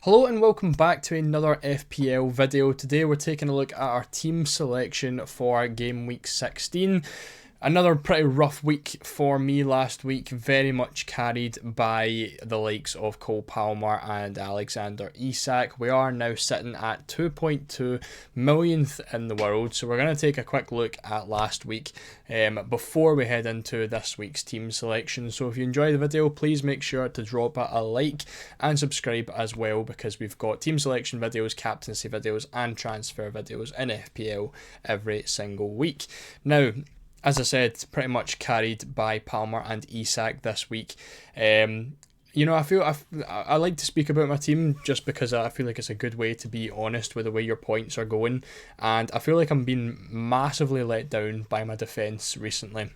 Hello and welcome back to another FPL video. Today we're taking a look at our team selection for game week 16. Another pretty rough week for me last week, very much carried by the likes of Cole Palmer and Alexander Isak. We are now sitting at 2.2 millionth in the world, so we're going to take a quick look at last week before we head into this week's team selection. So if you enjoy the video, please make sure to drop it a like and subscribe as well, because we've got team selection videos, captaincy videos and transfer videos in FPL every single week. Now, as I said, pretty much carried by Palmer and Isak this week. I like to speak about my team just because I feel like it's a good way to be honest with the way your points are going, and I feel like I'm being massively let down by my defence recently.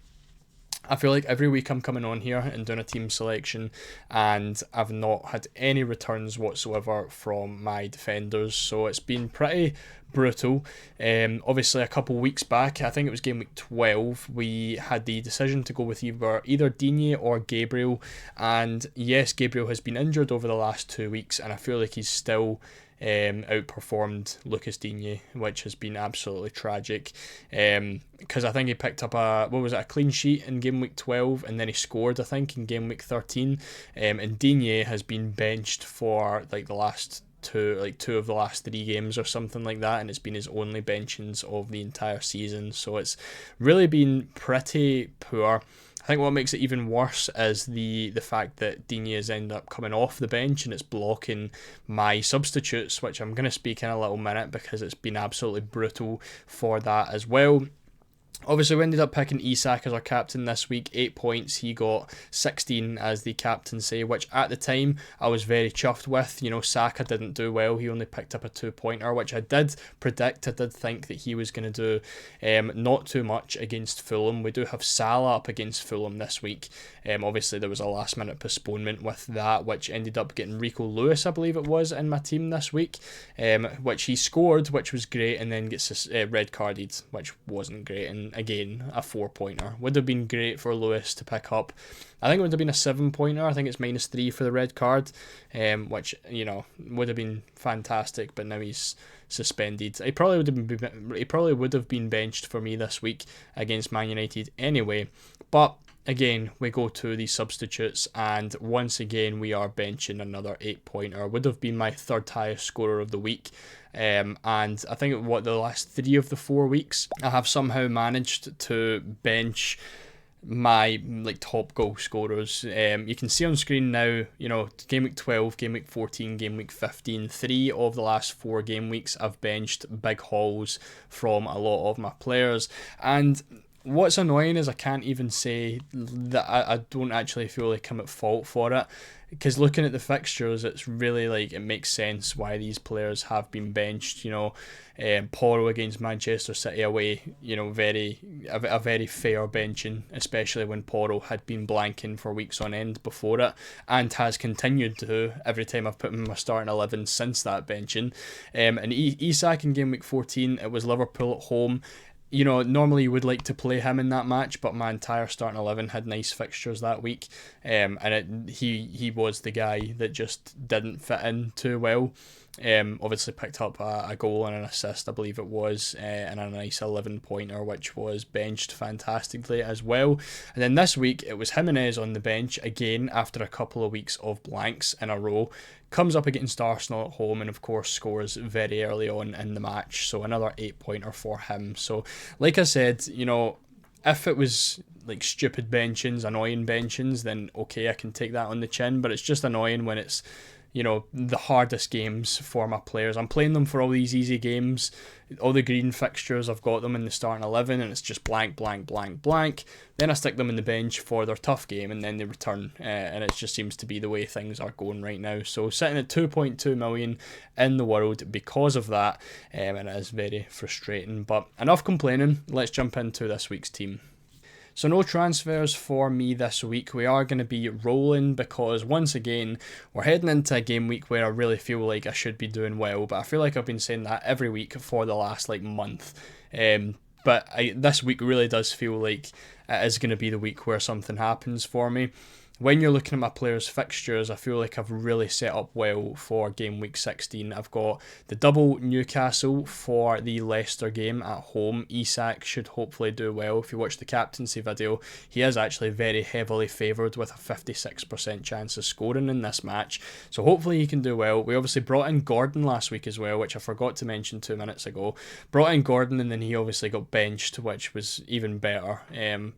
I feel like every week I'm coming on here and doing a team selection and I've not had any returns whatsoever from my defenders, so it's been pretty brutal. Obviously a couple weeks back, I think it was game week 12, we had the decision to go with either Digne or Gabriel, and yes, Gabriel has been injured over the last 2 weeks and I feel like he's still outperformed Lucas Digne, which has been absolutely tragic, because I think he picked up a clean sheet in game week 12 and then he scored I think in game week 13, and Digne has been benched for like two of the last 3 games or something like that, and it's been his only benchings of the entire season, so it's really been pretty poor. I think what makes it even worse is the fact that Digne has ended up coming off the bench and it's blocking my substitutes, which I'm going to speak in a little minute because it's been absolutely brutal for that as well. Obviously, we ended up picking Isak as our captain this week. 8 points. He got 16 as the captaincy, which at the time I was very chuffed with. You know, Saka didn't do well. He only picked up a 2-pointer, which I did predict. I did think that he was going to do not too much against Fulham. We do have Salah up against Fulham this week. Obviously, there was a last-minute postponement with that, which ended up getting Rico Lewis, I believe it was, in my team this week, which he scored, which was great, and then gets red-carded, which wasn't great. And again, a 4-pointer would have been great for Lewis to pick up. I think it would have been a 7-pointer. I think it's -3 for the red card, which, you know, would have been fantastic, but now he's suspended. He probably would have been benched for me this week against Man United anyway. But again, we go to the substitutes, and once again we are benching another 8-pointer. Would have been my third highest scorer of the week. And I think the last 3 of the 4 weeks I have somehow managed to bench my top goal scorers. You can see on screen now, you know, game week 12, game week 14, game week 15, 3 of the last 4 game weeks I've benched big hauls from a lot of my players. And what's annoying is I can't even say that I don't actually feel like I'm at fault for it, because looking at the fixtures, it's really it makes sense why these players have been benched. You know, Porro against Manchester City away, you know, a very fair benching, especially when Porro had been blanking for weeks on end before it, and has continued to every time I've put him in my starting 11 since that benching. And Isak in game week 14, it was Liverpool at home. You know, normally you would like to play him in that match, but my entire starting 11 had nice fixtures that week, and he was the guy that just didn't fit in too well. Obviously picked up a goal and an assist, I believe it was, and a nice 11-pointer, which was benched fantastically as well. And then this week it was Jimenez on the bench again after a couple of weeks of blanks in a row. Comes up against Arsenal at home and of course scores very early on in the match, so another 8-pointer for him. So like I said, you know, if it was stupid benchings, annoying benchings, then okay, I can take that on the chin, but it's just annoying when it's, you know, the hardest games for my players. I'm playing them for all these easy games, all the green fixtures, I've got them in the starting 11 and it's just blank, blank, blank, blank. Then I stick them in the bench for their tough game and then they return, and it just seems to be the way things are going right now. So sitting at 2.2 million in the world because of that, and it is very frustrating. But enough complaining, let's jump into this week's team. So no transfers for me this week. We are going to be rolling because once again we're heading into a game week where I really feel like I should be doing well, but I feel like I've been saying that every week for the last month. But this week really does feel like it is going to be the week where something happens for me. when you're looking at my players' fixtures, I feel like I've really set up well for game week 16. I've got the double Newcastle for the Leicester game at home. Isak should hopefully do well. If you watch the captaincy video, he is actually very heavily favoured with a 56% chance of scoring in this match. So hopefully he can do well. We obviously brought in Gordon last week as well, which I forgot to mention 2 minutes ago. Brought in Gordon and then he obviously got benched, which was even better.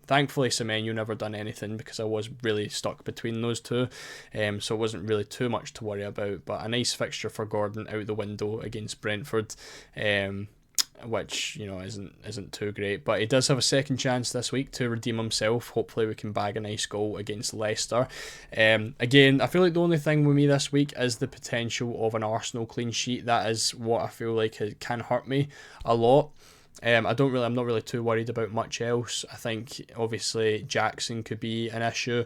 Thankfully, Semenyo never done anything because I was really stuck between those two, so it wasn't really too much to worry about. But a nice fixture for Gordon out the window against Brentford, which isn't too great, but he does have a second chance this week to redeem himself. Hopefully we can bag a nice goal against Leicester. Again, I feel like the only thing with me this week is the potential of an Arsenal clean sheet. That is what I feel like it can hurt me a lot. I'm not really too worried about much else. I think obviously Jackson could be an issue,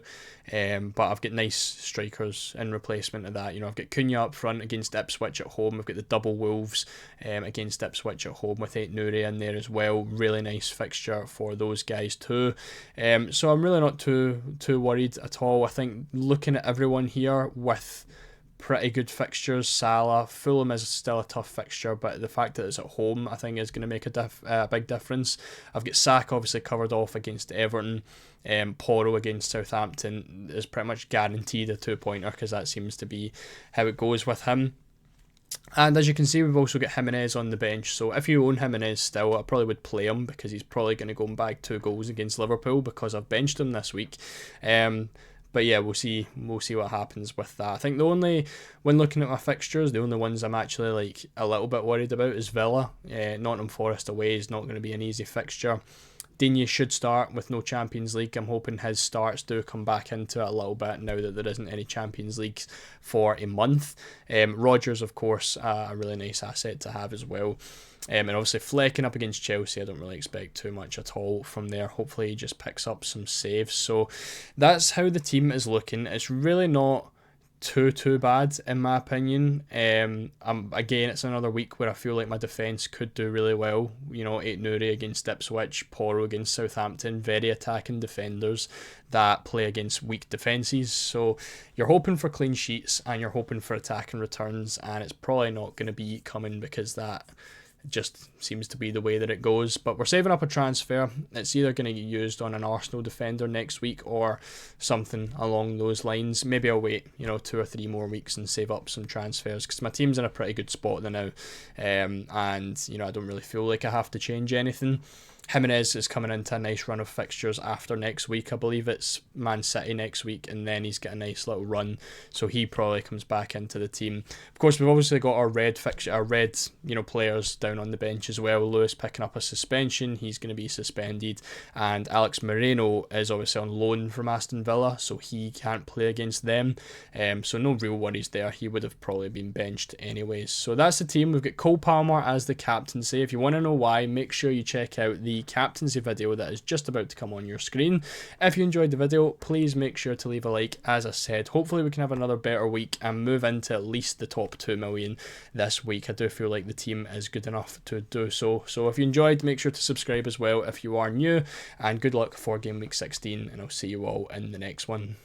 but I've got nice strikers in replacement of that. I've got Cunha up front against Ipswich at home. I've got the double Wolves against Ipswich at home with Aït-Nouri in there as well. Really nice fixture for those guys too. So I'm really not too worried at all. I think looking at everyone here with pretty good fixtures. Salah, Fulham is still a tough fixture, but the fact that it's at home, I think, is going to make a big difference. I've got Saka obviously covered off against Everton. Porro against Southampton is pretty much guaranteed a 2-pointer because that seems to be how it goes with him. And as you can see, we've also got Jimenez on the bench. So if you own Jimenez still, I probably would play him because he's probably going to go and bag 2 goals against Liverpool because I've benched him this week. But yeah, we'll see what happens with that. I think when looking at my fixtures, the only ones I'm actually like a little bit worried about is Villa. Nottingham Forest away is not going to be an easy fixture. Digne should start with no Champions League. I'm hoping his starts do come back into it a little bit now that there isn't any Champions League for a month. Rodgers, of course, a really nice asset to have as well. And obviously Flecking up against Chelsea, I don't really expect too much at all from there. Hopefully he just picks up some saves. So that's how the team is looking. It's really not too bad in my opinion. Again, it's another week where I feel like my defence could do really well. Aït-Nouri against Ipswich, Porro against Southampton, very attacking defenders that play against weak defences. So you're hoping for clean sheets and you're hoping for attacking returns, and it's probably not going to be coming because that just seems to be the way that it goes. But we're saving up a transfer. It's either going to get used on an Arsenal defender next week or something along those lines. Maybe I'll wait 2 or 3 more weeks and save up some transfers because my team's in a pretty good spot now, and I don't really feel like I have to change anything. Jimenez is coming into a nice run of fixtures after next week. I believe it's Man City next week, and then he's got a nice little run, so he probably comes back into the team. Of course, we've obviously got our red players down on the bench as well. Lewis picking up a suspension, he's going to be suspended, and Alex Moreno is obviously on loan from Aston Villa, so he can't play against them. So no real worries there. He would have probably been benched anyways. So that's the team. We've got Cole Palmer as the captaincy. If you want to know why, make sure you check out the captaincy video that is just about to come on your screen. If you enjoyed the video, please make sure to leave a like. As I said, hopefully we can have another better week and move into at least the top 2 million this week. I do feel like the team is good enough to do so. So if you enjoyed, make sure to subscribe as well if you are new, and good luck for game week 16, and I'll see you all in the next one.